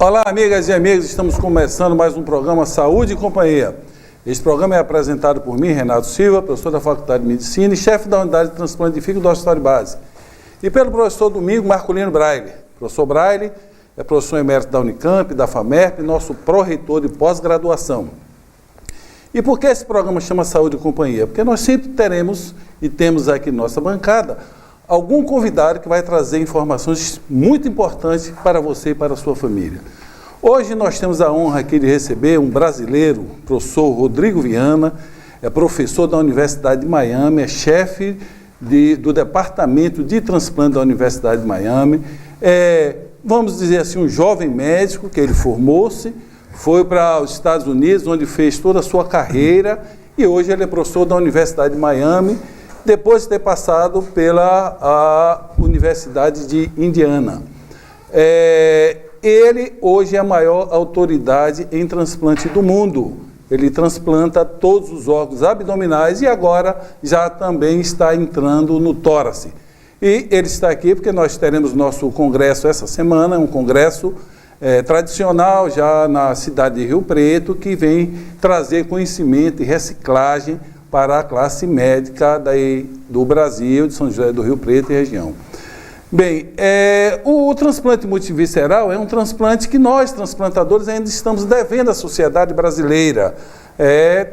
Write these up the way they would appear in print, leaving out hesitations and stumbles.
Olá, amigas e amigos, estamos começando mais um programa Saúde e Companhia. Este programa é apresentado por mim, Renato Silva, professor da Faculdade de Medicina e chefe da Unidade de Transplante de Fígado do Hospital de Base. E pelo professor Domingos Marculino Braille. O professor Braille é professor emérito da Unicamp, da FAMERP, nosso pró-reitor de pós-graduação. E por que esse programa chama Saúde e Companhia? Porque nós sempre teremos e temos aqui na nossa bancada algum convidado que vai trazer informações muito importantes para você e para a sua família. Hoje nós temos a honra aqui de receber um brasileiro, o professor Rodrigo Viana, é professor da Universidade de Miami, é chefe do Departamento de Transplante da Universidade de Miami, vamos dizer assim, um jovem médico que ele formou-se, foi para os Estados Unidos, onde fez toda a sua carreira, e hoje ele é professor da Universidade de Miami, depois de ter passado pela Universidade de Indiana. Ele hoje é a maior autoridade em transplante do mundo. Ele transplanta todos os órgãos abdominais e agora já também está entrando no tórax. E ele está aqui porque nós teremos nosso congresso essa semana, um congresso tradicional já na cidade de Rio Preto, que vem trazer conhecimento e reciclagem para a classe médica do Brasil, de São José do Rio Preto e região. Bem, o transplante multivisceral é um transplante que nós, transplantadores, ainda estamos devendo à sociedade brasileira.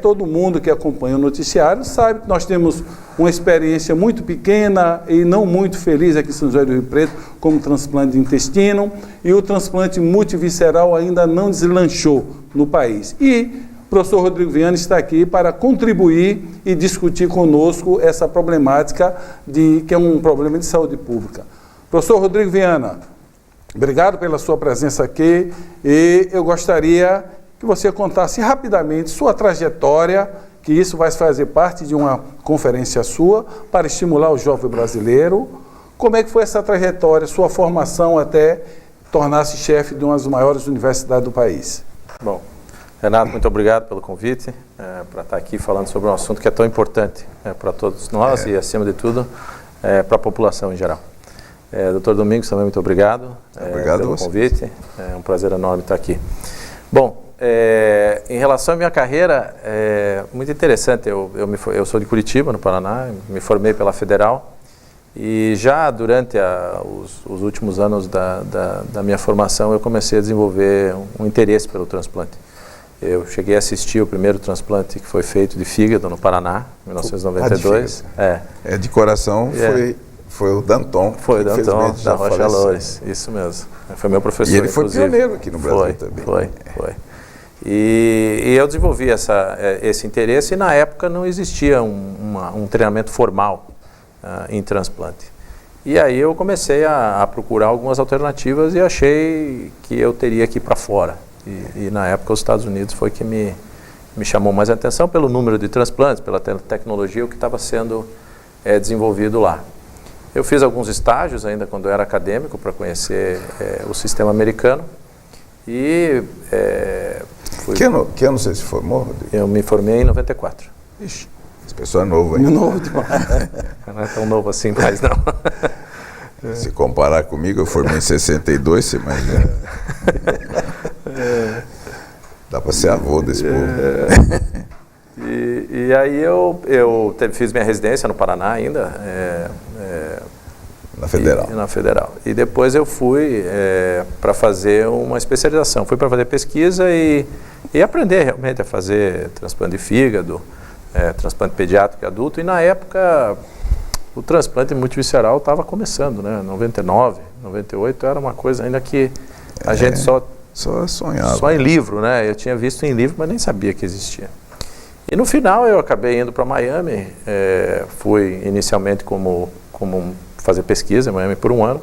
Todo mundo que acompanha o noticiário sabe que nós temos uma experiência muito pequena e não muito feliz aqui em São José do Rio Preto como transplante de intestino, e o transplante multivisceral ainda não deslanchou no país. E o professor Rodrigo Viana está aqui para contribuir e discutir conosco essa problemática que é um problema de saúde pública. Professor Rodrigo Viana, obrigado pela sua presença aqui e eu gostaria que você contasse rapidamente sua trajetória, que isso vai fazer parte de uma conferência sua para estimular o jovem brasileiro. Como é que foi essa trajetória, sua formação até tornar-se chefe de uma das maiores universidades do país? Bom, Renato, muito obrigado pelo convite para estar aqui falando sobre um assunto que é tão importante para todos nós e, acima de tudo, para a população em geral. Dr. Domingos, também muito obrigado, pelo convite. É um prazer enorme estar aqui. Bom, em relação à minha carreira, muito interessante. Eu sou de Curitiba, no Paraná, me formei pela Federal e já durante os últimos anos da minha formação eu comecei a desenvolver um interesse pelo transplante. Eu cheguei a assistir o primeiro transplante que foi feito de fígado no Paraná, em 1992. De coração foi o Danton. Foi o Danton, da Rocha Loures, isso mesmo. Foi meu professor, e ele foi inclusive. Pioneiro aqui no Brasil também. Foi. E eu desenvolvi esse interesse e na época não existia um treinamento formal em transplante. E aí eu comecei a procurar algumas alternativas e achei que eu teria que ir para fora. E na época os Estados Unidos foi que me chamou mais a atenção pelo número de transplantes, pela tecnologia, o que estava sendo desenvolvido lá. Eu fiz alguns estágios ainda quando eu era acadêmico para conhecer o sistema americano e Que ano você se formou, Rodrigo? Eu me formei em 94. Ixi, essa pessoa é novo ainda. Novo demais. Não é tão novo assim mais, não. Se comparar comigo, eu formei em 62, você imagina. Dá para ser avô desse povo. E aí eu fiz minha residência no Paraná ainda. Na Federal. Na Federal. E depois eu fui para fazer uma especialização. Fui para fazer pesquisa e aprender realmente a fazer transplante de fígado, transplante pediátrico e adulto. E na época o transplante multivisceral estava começando, né? 99, 98 era uma coisa ainda que a gente só sonhava. Só em livro, né? Eu tinha visto em livro, mas nem sabia que existia. E no final eu acabei indo para Miami, fui inicialmente como fazer pesquisa em Miami por um ano,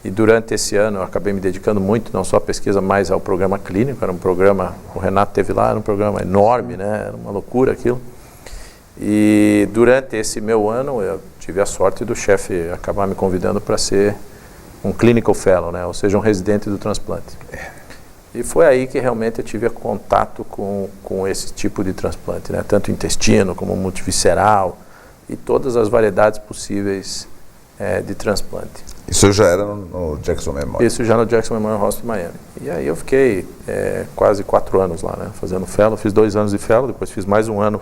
e durante esse ano eu acabei me dedicando muito, não só à pesquisa, mas ao programa clínico. Era um programa, o Renato teve lá, era um programa enorme, né? Era uma loucura aquilo. E durante esse meu ano eu tive a sorte do chefe acabar me convidando para ser um clinical fellow, né? Ou seja, um residente do transplante. E foi aí que realmente eu tive contato com esse tipo de transplante, né? Tanto intestino como multivisceral e todas as variedades possíveis de transplante. Isso já era no Jackson Memorial? Isso já no Jackson Memorial Hospital, Miami. E aí eu fiquei quase 4 anos lá, né, fazendo fellow. Fiz 2 anos de fellow, depois fiz mais 1 ano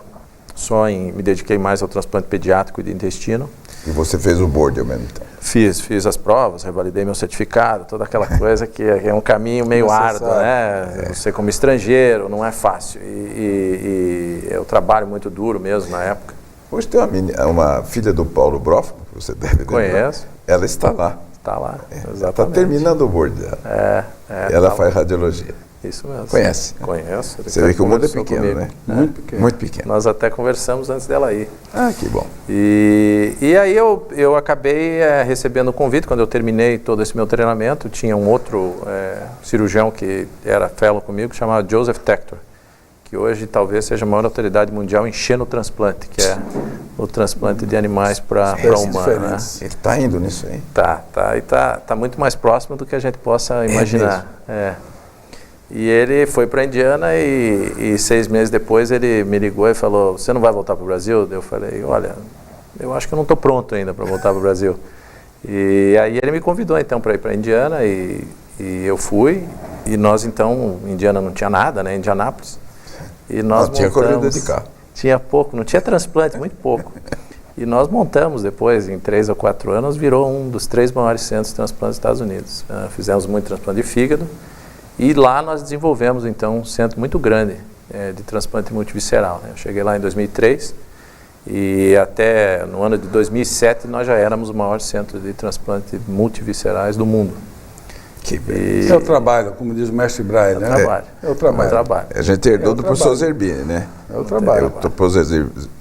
me dediquei mais ao transplante pediátrico e de intestino. E você fez o board ao mesmo tempo? Fiz as provas, revalidei meu certificado, toda aquela coisa que é um caminho meio árduo, né? Você como estrangeiro, não é fácil. E é um trabalho muito duro mesmo na época. Hoje tem uma filha do Paulo Brofman, que você deve lembrar. Conheço. Ela está lá. Está lá, exatamente. Está terminando o board dela. Ela faz radiologia. Isso mesmo. Conhece? Conheço. Você vê que o mundo é pequeno, comigo, né? Muito pequeno. Muito pequeno. Nós até conversamos antes dela ir. Ah, que bom. E aí eu acabei recebendo o convite, quando eu terminei todo esse meu treinamento, tinha um outro cirurgião que era fellow comigo, chamado Joseph Tector, que hoje talvez seja a maior autoridade mundial em xenotransplante, que é o transplante de animais para humano. Né? Ele está indo nisso aí? Tá muito mais próximo do que a gente possa imaginar. E ele foi para a Indiana e 6 meses depois ele me ligou e falou: você não vai voltar para o Brasil? Eu falei: olha, eu acho que eu não estou pronto ainda para voltar para o Brasil. E aí ele me convidou então para ir para a Indiana e eu fui. E nós então, Indiana não tinha nada, né? Indianápolis. E nós não tinha corrida de carro. Tinha pouco, não tinha transplante, muito pouco. E nós montamos depois, em 3 ou 4 anos, virou um dos 3 maiores centros de transplante dos Estados Unidos. Fizemos muito transplante de fígado. E lá nós desenvolvemos, então, um centro muito grande de transplante multivisceral. Né? Eu cheguei lá em 2003 e até no ano de 2007 nós já éramos o maior centro de transplante multiviscerais do mundo. É o trabalho, como diz o mestre Braille, né? É o trabalho. A gente herdou do professor Zerbini, né? É o trabalho. O professor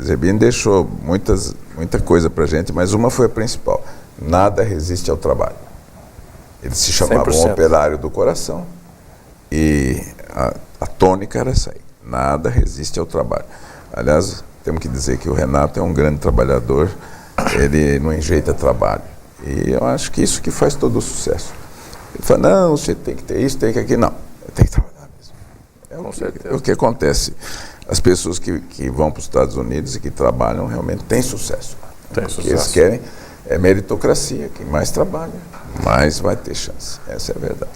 Zerbini deixou muita coisa pra gente, mas uma foi a principal. Nada resiste ao trabalho. Ele se chamava um operário do coração. E a tônica era essa aí, nada resiste ao trabalho. Aliás, temos que dizer que o Renato é um grande trabalhador, ele não enjeita trabalho. E eu acho que isso que faz todo o sucesso. Ele fala: não, você tem que ter isso, tem que aquilo. Não, tem que trabalhar mesmo. Com certeza. O que acontece, as pessoas que vão para os Estados Unidos e que trabalham realmente têm sucesso. Porque eles querem meritocracia, quem mais trabalha, mais vai ter chance. Essa é a verdade.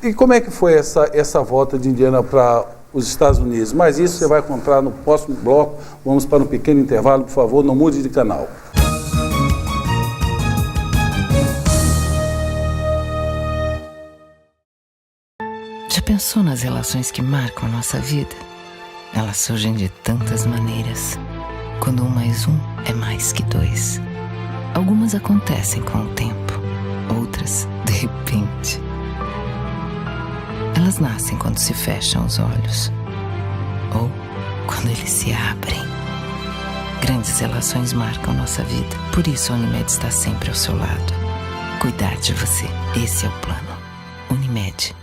E como é que foi essa volta de Indiana para os Estados Unidos? Mas isso você vai contar no próximo bloco. Vamos para um pequeno intervalo, por favor, não mude de canal. Já pensou nas relações que marcam a nossa vida? Elas surgem de tantas maneiras. Quando 1 mais 1 é mais que 2. Algumas acontecem com o tempo, outras de repente. Elas nascem quando se fecham os olhos, ou quando eles se abrem. Grandes relações marcam nossa vida, por isso a Unimed está sempre ao seu lado. Cuidar de você, esse é o plano. Unimed.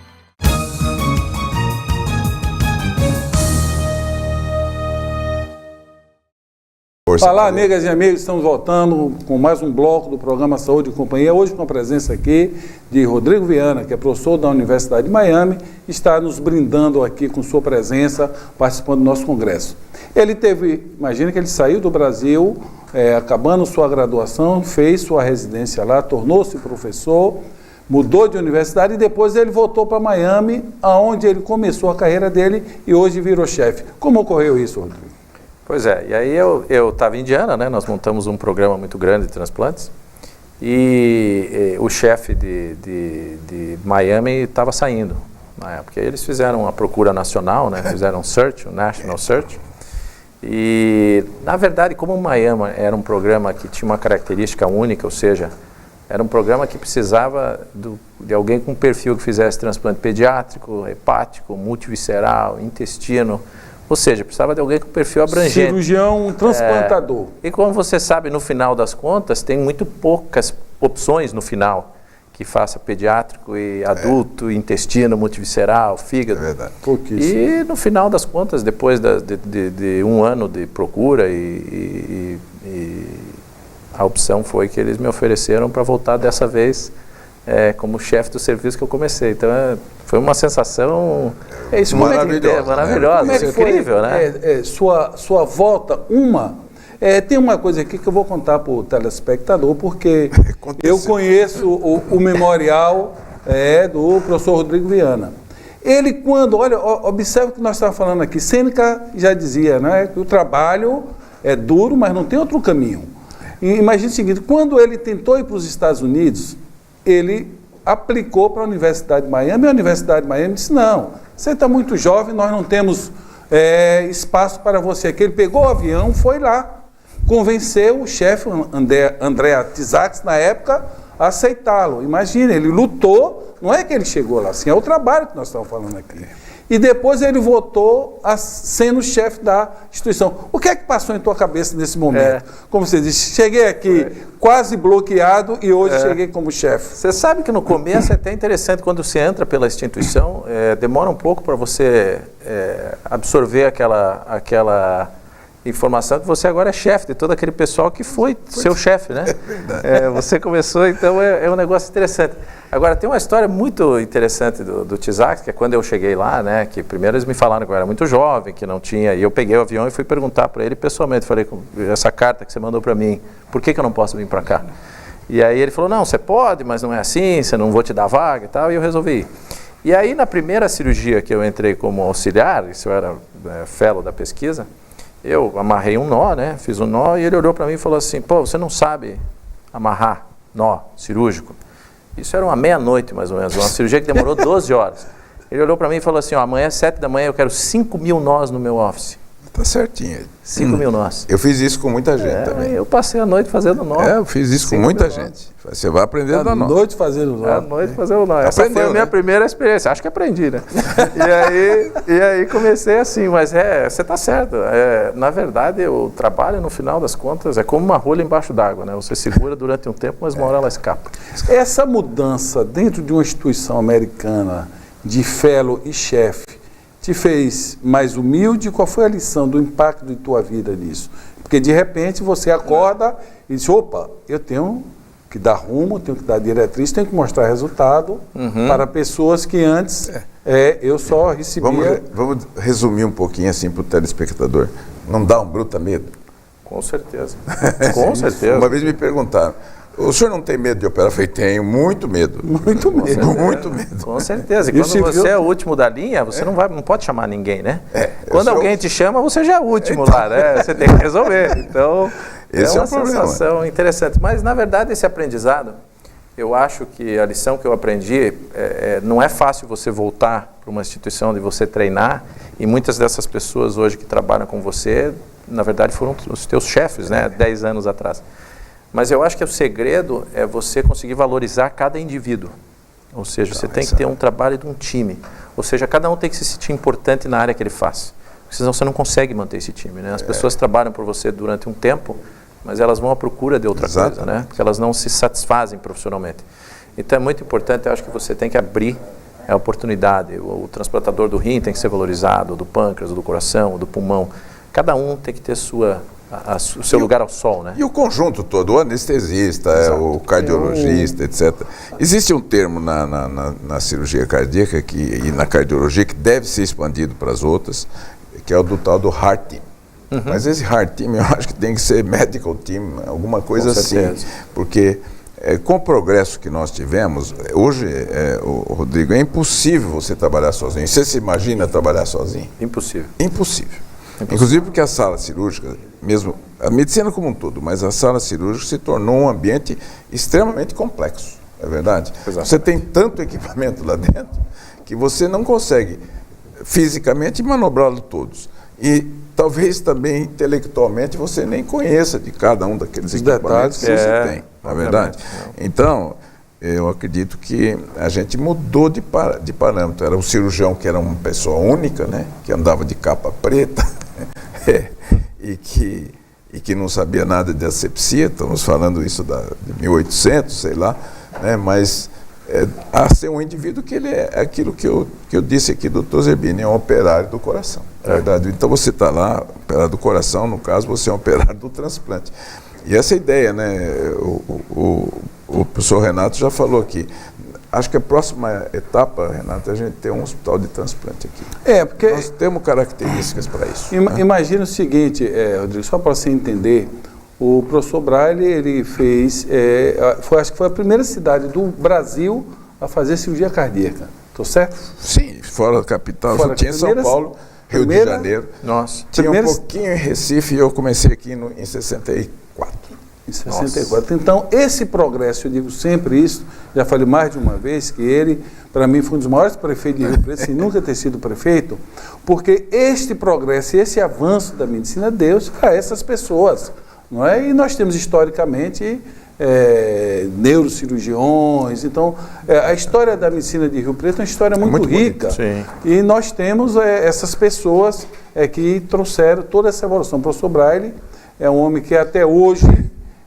Olá, amigas e amigos, estamos voltando com mais um bloco do programa Saúde e Companhia, hoje com a presença aqui de Rodrigo Viana, que é professor da Universidade de Miami, está nos brindando aqui com sua presença, participando do nosso congresso. Ele imagina que ele saiu do Brasil, acabando sua graduação, fez sua residência lá, tornou-se professor, mudou de universidade e depois ele voltou para Miami, onde ele começou a carreira dele e hoje virou chefe. Como ocorreu isso, Rodrigo? Pois é, e aí eu estava em Indiana, né? Nós montamos um programa muito grande de transplantes e o chefe de Miami estava saindo na época. Eles fizeram uma procura nacional, né? Fizeram um national search. E, na verdade, como o Miami era um programa que tinha uma característica única, ou seja, era um programa que precisava de alguém com perfil que fizesse transplante pediátrico, hepático, multivisceral, intestino. Ou seja, precisava de alguém com perfil abrangente. Cirurgião transplantador. E como você sabe, no final das contas, tem muito poucas opções no final que faça pediátrico e adulto, intestino, multivisceral, fígado. É verdade. E no final das contas, depois de 1 ano de procura e a opção foi que eles me ofereceram para voltar dessa vez como chefe do serviço que eu comecei. Então foi uma sensação maravilhosa. Maravilhosa, como é que incrível, foi, né? Sua volta, Tem uma coisa aqui que eu vou contar para o telespectador, porque eu conheço o memorial do professor Rodrigo Viana. Ele, quando, olha, observe o que nós estávamos falando aqui, Sêneca já dizia, né, que o trabalho é duro, mas não tem outro caminho. E imagine o seguinte, quando ele tentou ir para os Estados Unidos, ele aplicou para a Universidade de Miami, e a Universidade de Miami disse, não, você está muito jovem, nós não temos espaço para você aqui. Ele pegou o avião, foi lá, convenceu o chefe, André Tizakis, na época, a aceitá-lo. Imagina, ele lutou, não é que ele chegou lá, assim, é o trabalho que nós estamos falando aqui. E depois ele voltou a sendo chefe da instituição. O que é que passou em tua cabeça nesse momento? Como você disse, cheguei aqui quase bloqueado e hoje cheguei como chefe. Você sabe que no começo é até interessante, quando você entra pela instituição, demora um pouco para você absorver aquela informação que você agora é chefe de todo aquele pessoal que foi seu chefe, né? Você começou, então é um negócio interessante. Agora, tem uma história muito interessante do Tizakis, que é quando eu cheguei lá, né, que primeiro eles me falaram que eu era muito jovem, que não tinha, e eu peguei o avião e fui perguntar para ele pessoalmente, falei, essa carta que você mandou para mim, por que eu não posso vir para cá? E aí ele falou, não, você pode, mas não é assim, você não vou te dar vaga e tal, e eu resolvi ir. E aí, na primeira cirurgia que eu entrei como auxiliar, isso eu era fellow da pesquisa, eu amarrei um nó, né, fiz um nó, e ele olhou para mim e falou assim, pô, você não sabe amarrar nó cirúrgico? Isso era uma meia-noite, mais ou menos, uma cirurgia que demorou 12 horas. Ele olhou para mim e falou assim, amanhã às 7 da manhã eu quero 5.000 nós no meu office. Tá certinho. 5.000 nós. Eu fiz isso com muita gente também. Eu passei a noite fazendo nó. Eu fiz isso com muita gente. Você vai aprender a dar nó. À noite fazendo nó. À noite fazendo nó. Essa foi a minha primeira experiência. Acho que aprendi, né? e aí comecei assim, mas você está certo. Na verdade, o trabalho, no final das contas, é como uma rolha embaixo d'água, né? Você segura durante um tempo, mas uma hora ela escapa. Essa mudança dentro de uma instituição americana de fellow e chefe te fez mais humilde? Qual foi a lição do impacto de tua vida nisso? Porque de repente você acorda e diz, opa, eu tenho que dar rumo, tenho que dar diretriz, tenho que mostrar resultado para pessoas que antes eu só recebia... Vamos resumir um pouquinho assim para o telespectador. Não dá um bruta medo? Com certeza. Com certeza. Uma vez me perguntaram, o senhor não tem medo de operar? Eu falei, tenho muito medo. Muito medo. Muito medo. Com certeza. E quando você é o último da linha, você não pode chamar ninguém, né? Quando alguém te chama, você já é o último lá, né? Você tem que resolver. Então, esse é uma sensação interessante. Mas, na verdade, esse aprendizado, eu acho que a lição que eu aprendi, não é fácil você voltar para uma instituição de você treinar, e muitas dessas pessoas hoje que trabalham com você, na verdade, foram os teus chefes, né? 10 anos atrás. Mas eu acho que o segredo é você conseguir valorizar cada indivíduo. Ou seja, você tem que ter um trabalho de um time. Ou seja, cada um tem que se sentir importante na área que ele faz. Porque senão você não consegue manter esse time, né? As pessoas trabalham por você durante um tempo, mas elas vão à procura de outra coisa, né? Porque elas não se satisfazem profissionalmente. Então é muito importante, eu acho que você tem que abrir a oportunidade. O transplantador do rim tem que ser valorizado, do pâncreas, do coração, do pulmão. Cada um tem que ter o seu lugar ao sol, né? E o conjunto todo, o anestesista, o cardiologista, etc. Existe um termo na cirurgia cardíaca e na cardiologia que deve ser expandido para as outras, que é o do tal do Heart Team. Mas esse Heart Team eu acho que tem que ser Medical Team, alguma coisa assim. Porque com o progresso que nós tivemos, hoje, Rodrigo, é impossível você trabalhar sozinho. Você se imagina trabalhar sozinho? Impossível. Impossível. Inclusive porque a sala cirúrgica, mesmo a medicina como um todo, mas a sala cirúrgica se tornou um ambiente extremamente complexo, é verdade? Exatamente. Você tem tanto equipamento lá dentro que você não consegue fisicamente manobrá-lo todos. E talvez também intelectualmente você nem conheça de cada um daqueles equipamentos que você tem, não é verdade? Então, eu acredito que a gente mudou de parâmetro. Era um cirurgião que era uma pessoa única, né? Que andava de capa preta e que não sabia nada de asepsia. Estamos falando isso de 1800, sei lá, né? Mas a ser um indivíduo que ele é aquilo que eu disse aqui, doutor Zerbini, é um operário do coração, é verdade? Então você está lá, operário do coração, no caso você é um operário do transplante. E essa ideia, né? O professor Renato já falou aqui, acho que a próxima etapa, Renato, é a gente ter um hospital de transplante aqui. Porque nós temos características para isso. Imagina o seguinte, Rodrigo, só para você entender, o professor Braille, ele fez, acho que foi a primeira cidade do Brasil a fazer cirurgia cardíaca, estou certo? Sim, fora da capital, só tinha São Paulo, Rio de Janeiro. Nossa. Tinha um pouquinho em Recife e eu comecei aqui em 64. Em 64. Nossa. Então, esse progresso, eu digo sempre isso, já falei mais de uma vez, que ele, para mim, foi um dos maiores prefeitos de Rio Preto, sem nunca ter sido prefeito, porque este progresso e esse avanço da medicina deu-se a essas pessoas, não é? E nós temos, historicamente, neurocirurgiões. Então, a história da medicina de Rio Preto é uma história muito rica. E nós temos essas pessoas que trouxeram toda essa evolução. O professor Braille é um homem que até hoje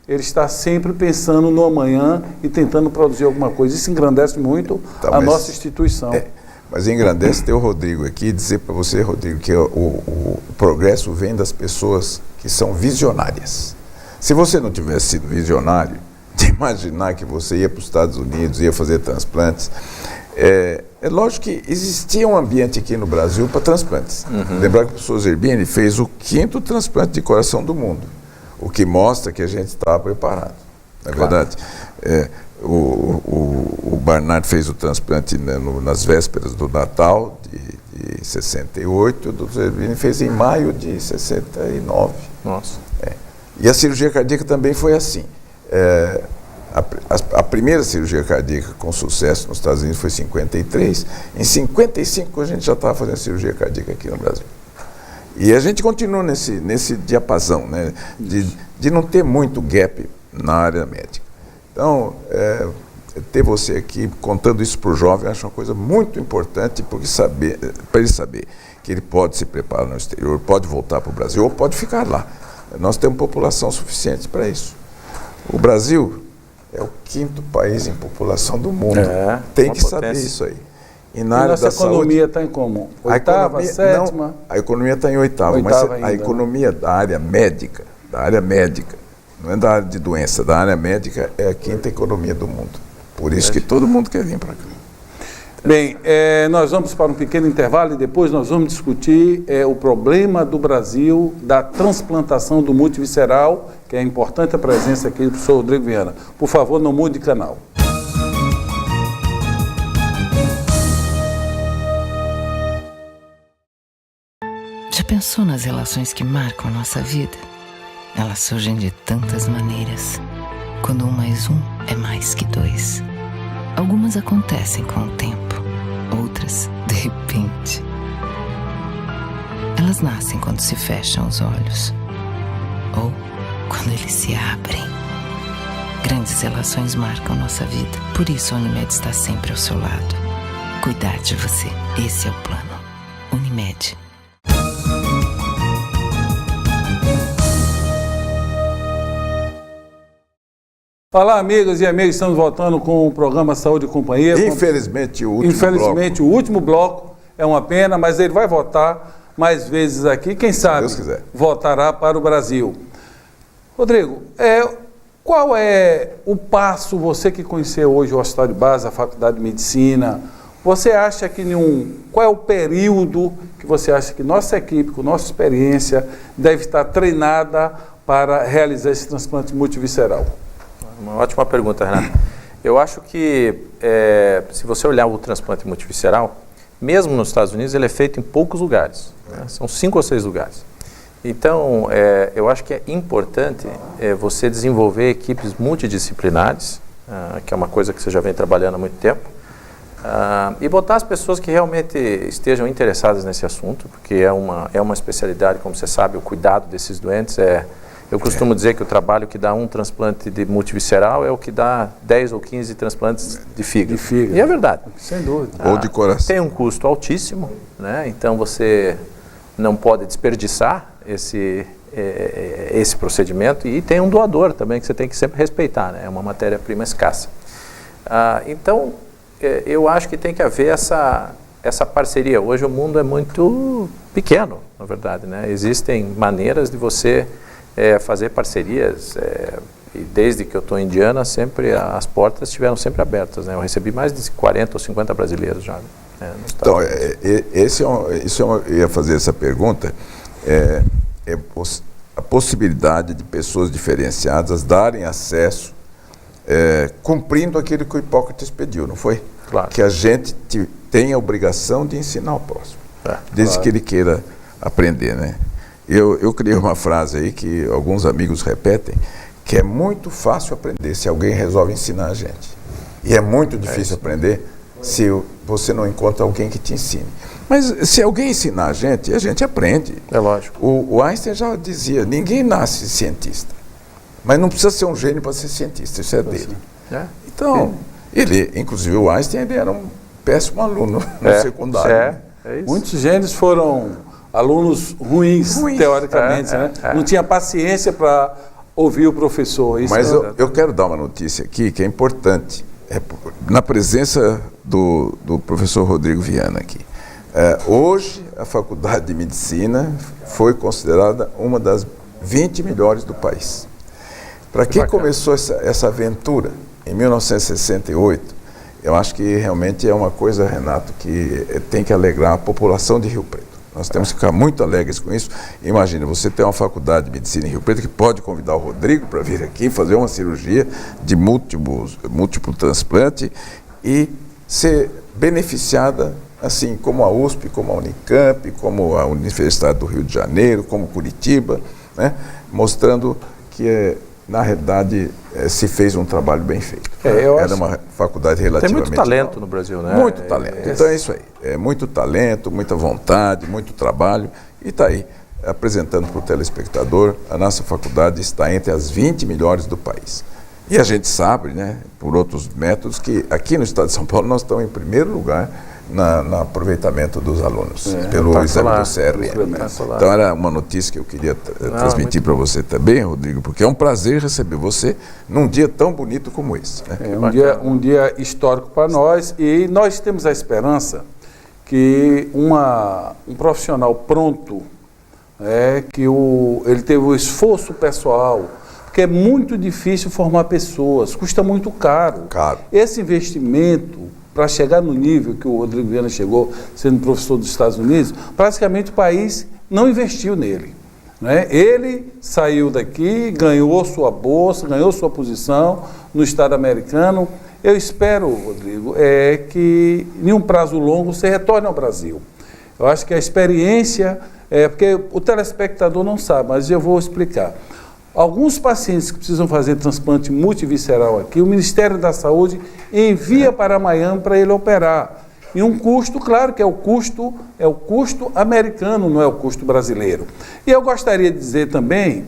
ele está sempre pensando no amanhã e tentando produzir alguma coisa. Isso engrandece muito a nossa instituição. Mas engrandece ter o Rodrigo aqui e dizer para você, Rodrigo, que o progresso vem das pessoas que são visionárias. Se você não tivesse sido visionário, de imaginar que você ia para os Estados Unidos, ia fazer transplantes, é lógico que existia um ambiente aqui no Brasil para transplantes. Lembrar que o professor Zerbini fez o 5º transplante de coração do mundo, o que mostra que a gente estava preparado. Não é verdade? O Barnard fez o transplante nas vésperas do Natal de 68, o Dr. Zerbini fez em maio de 69. Nossa. E a cirurgia cardíaca também foi assim. A primeira cirurgia cardíaca com sucesso nos Estados Unidos foi em 53. Em 55 a gente já estava fazendo cirurgia cardíaca aqui no Brasil. E a gente continua nesse diapasão, né, de não ter muito gap na área médica. Então, ter você aqui contando isso para o jovem, eu acho uma coisa muito importante, porque para ele saber que ele pode se preparar no exterior, pode voltar para o Brasil ou pode ficar lá. Nós temos população suficiente para isso. O Brasil é o 5º país em população do mundo. Tem que saber isso aí. E na área da saúde, economia está em como? Oitava, sétima? Não, a economia está em oitava, mas a economia da área médica, não é da área de doença, da área médica é a 5ª economia do mundo. Por isso que todo mundo quer vir para cá. Bem, nós vamos para um pequeno intervalo e depois nós vamos discutir o problema do Brasil da transplantação do multivisceral, que é importante a presença aqui do professor Rodrigo Viana. Por favor, não mude de canal. Já pensou nas relações que marcam a nossa vida? Elas surgem de tantas maneiras. Quando 1 mais 1 é mais que 2. Algumas acontecem com o tempo, outras de repente. Elas nascem quando se fecham os olhos ou quando eles se abrem. Grandes relações marcam nossa vida, por isso a Unimed está sempre ao seu lado. Cuidar de você, esse é o plano. Unimed. Olá, amigas e amigos, estamos voltando com o programa Saúde e Companhia. Infelizmente, o último bloco é uma pena, mas ele vai voltar mais vezes aqui. Quem sabe voltará para o Brasil. Rodrigo, qual é o passo, você que conheceu hoje o Hospital de Base, a Faculdade de Medicina, você acha que qual é o período que você acha que nossa equipe, com nossa experiência, deve estar treinada para realizar esse transplante multivisceral? Uma ótima pergunta, Renato. Eu acho que, se você olhar o transplante multivisceral, mesmo nos Estados Unidos, ele é feito em poucos lugares. Né? São 5 ou 6 lugares. Então, eu acho que é importante você desenvolver equipes multidisciplinares, que é uma coisa que você já vem trabalhando há muito tempo, e botar as pessoas que realmente estejam interessadas nesse assunto, porque é uma especialidade, como você sabe, o cuidado desses doentes eu costumo dizer que o trabalho que dá um transplante de multivisceral é o que dá 10 ou 15 transplantes de fígado. E é verdade. Sem dúvida. Ou de coração. Tem um custo altíssimo, né? Então você não pode desperdiçar esse procedimento, e tem um doador também que você tem que sempre respeitar, né? É uma matéria-prima escassa. Então, eu acho que tem que haver essa parceria. Hoje o mundo é muito pequeno, na verdade, né? Existem maneiras de você fazer parcerias E desde que eu estou em Indiana, sempre as portas estiveram sempre abertas, né? Eu recebi mais de 40 ou 50 brasileiros já. Né, então, eu ia fazer essa pergunta. A possibilidade de pessoas diferenciadas darem acesso, cumprindo aquilo que o Hipócrates pediu, não foi? Claro. Que a gente tem a obrigação de ensinar o próximo, desde que ele queira aprender, né? Eu criei uma frase aí que alguns amigos repetem, que é muito fácil aprender se alguém resolve ensinar a gente. E é muito difícil aprender se você não encontra alguém que te ensine. Mas se alguém ensinar a gente aprende. É lógico. O Einstein já dizia, ninguém nasce cientista. Mas não precisa ser um gênio para ser cientista, isso é dele. Então, ele, inclusive o Einstein, ele era um péssimo aluno no secundário. É isso. Muitos gênios foram alunos ruins. Teoricamente, né? Não tinha paciência para ouvir o professor. Isso. Mas eu quero dar uma notícia aqui que é importante, na presença do professor Rodrigo Viana aqui. Hoje, a Faculdade de Medicina foi considerada uma das 20 melhores do país. Para quem começou essa aventura em 1968, eu acho que realmente é uma coisa, Renato, que tem que alegrar a população de Rio Preto. Nós temos que ficar muito alegres com isso. Imagina, você tem uma faculdade de medicina em Rio Preto que pode convidar o Rodrigo para vir aqui fazer uma cirurgia de múltiplo transplante e ser beneficiada, assim como a USP, como a Unicamp, como a Universidade do Rio de Janeiro, como Curitiba, né? Mostrando que, na realidade, se fez um trabalho bem feito. Era uma faculdade relativamente... Tem muito talento no Brasil, né? Muito talento. Então é isso aí. É muito talento, muita vontade, muito trabalho. E está aí, apresentando para o telespectador, a nossa faculdade está entre as 20 melhores do país. E a gente sabe, né, por outros métodos, que aqui no estado de São Paulo nós estamos em primeiro lugar no aproveitamento dos alunos, pelo exame do CRM. Então era uma notícia que eu queria transmitir para você também, Rodrigo, porque é um prazer receber você num dia tão bonito como esse. Né? Um dia histórico para nós, e nós temos a esperança que um profissional pronto, que ele teve o esforço pessoal, porque é muito difícil formar pessoas, custa muito caro. Esse investimento, para chegar no nível que o Rodrigo Viana chegou, sendo professor dos Estados Unidos, praticamente o país não investiu nele. Né? Ele saiu daqui, ganhou sua bolsa, ganhou sua posição no Estado americano. Eu espero, Rodrigo, que em um prazo longo você retorne ao Brasil. Eu acho que a experiência, porque o telespectador não sabe, mas eu vou explicar. Alguns pacientes que precisam fazer transplante multivisceral aqui, o Ministério da Saúde envia para Miami para ele operar. E um custo, claro que é o custo americano, não é o custo brasileiro. E eu gostaria de dizer também,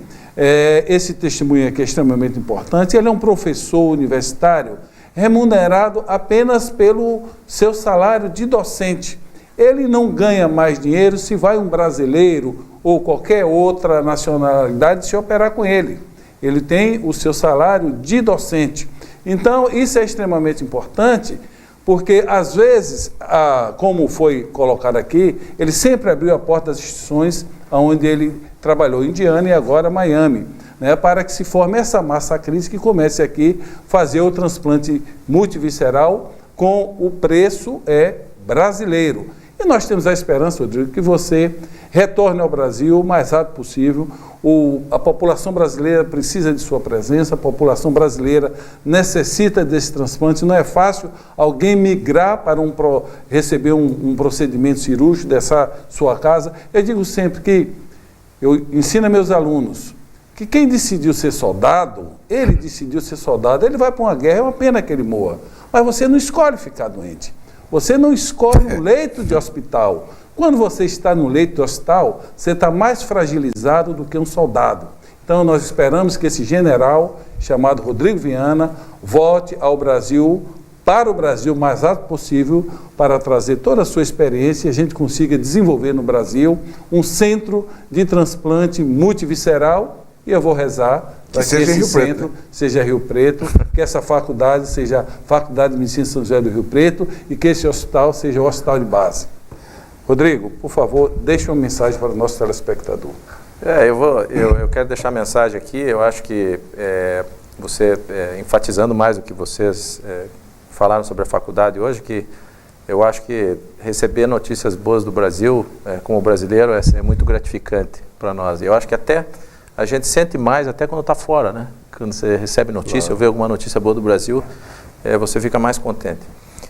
esse testemunho aqui é extremamente importante, ele é um professor universitário remunerado apenas pelo seu salário de docente. Ele não ganha mais dinheiro se vai um brasileiro ou qualquer outra nacionalidade se operar com ele. Ele tem o seu salário de docente. Então, isso é extremamente importante, porque, às vezes, como foi colocado aqui, ele sempre abriu a porta das instituições onde ele trabalhou, Indiana e agora Miami, né, para que se forme essa massa crítica e comece aqui a fazer o transplante multivisceral com o preço brasileiro. E nós temos a esperança, Rodrigo, que você retorne ao Brasil o mais rápido possível. A população brasileira precisa de sua presença, a população brasileira necessita desse transplante. Não é fácil alguém migrar para receber um procedimento cirúrgico dessa sua casa. Eu digo sempre que eu ensino a meus alunos que quem decidiu ser soldado, ele decidiu ser soldado, ele vai para uma guerra, é uma pena que ele morra. Mas você não escolhe ficar doente. Você não escolhe um leito de hospital. Quando você está no leito de hospital, você está mais fragilizado do que um soldado. Então, nós esperamos que esse general, chamado Rodrigo Viana, volte ao Brasil, para o Brasil o mais rápido possível, para trazer toda a sua experiência e a gente consiga desenvolver no Brasil um centro de transplante multivisceral. E eu vou rezar para que esse centro seja Rio Preto, que essa faculdade seja a Faculdade de Medicina São José do Rio Preto e que esse hospital seja o hospital de base. Rodrigo, por favor, deixe uma mensagem para o nosso telespectador. Eu quero deixar a mensagem aqui. Eu acho que enfatizando mais o que vocês falaram sobre a faculdade hoje, que eu acho que receber notícias boas do Brasil, como brasileiro, é muito gratificante para nós. Eu acho que até a gente sente mais até quando está fora, né? Quando você recebe notícia, Claro. ou vê alguma notícia boa do Brasil, você fica mais contente.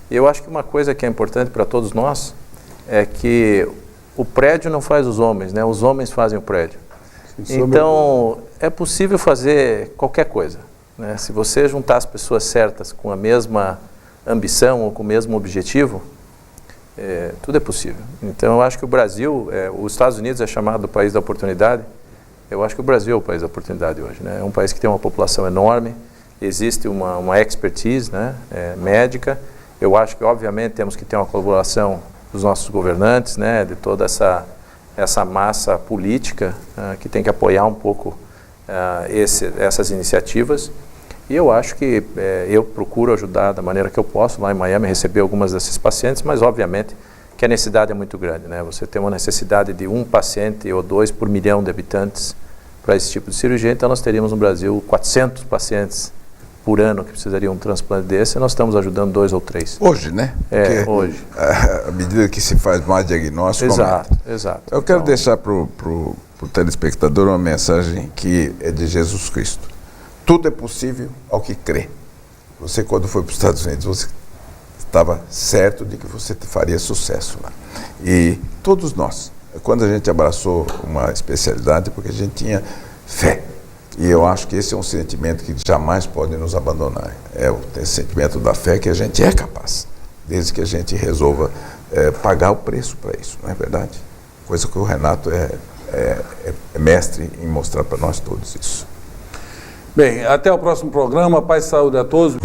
E eu acho que uma coisa que é importante para todos nós é que o prédio não faz os homens, né? Os homens fazem o prédio. Então, é possível fazer qualquer coisa, né? Se você juntar as pessoas certas com a mesma ambição ou com o mesmo objetivo, tudo é possível. Então, eu acho que o Brasil, os Estados Unidos é chamado o país da oportunidade. Eu acho que o Brasil é o país da oportunidade hoje, né? É um país que tem uma população enorme, existe uma expertise, né, médica. Eu acho que, obviamente, temos que ter uma colaboração dos nossos governantes, né, de toda essa massa política que tem que apoiar um pouco essas iniciativas. E eu acho que eu procuro ajudar da maneira que eu posso lá em Miami, receber algumas desses pacientes, mas obviamente que a necessidade é muito grande, né? Você tem uma necessidade de 1 paciente ou 2 por milhão de habitantes para esse tipo de cirurgia, então nós teríamos no Brasil 400 pacientes por ano que precisariam de um transplante desse, e nós estamos ajudando 2 ou 3. Hoje, né? Porque hoje. À medida que se faz mais diagnóstico, Exato, exato. Eu quero deixar para o telespectador uma mensagem que é de Jesus Cristo. Tudo é possível ao que crê. Você, quando foi para os Estados Unidos, você estava certo de que você faria sucesso lá. E todos nós, quando a gente abraçou uma especialidade, porque a gente tinha fé. E eu acho que esse é um sentimento que jamais pode nos abandonar. É o sentimento da fé que a gente é capaz, desde que a gente resolva pagar o preço para isso, não é verdade? Coisa que o Renato é mestre em mostrar para nós todos isso. Bem, até o próximo programa. Paz e saúde a todos.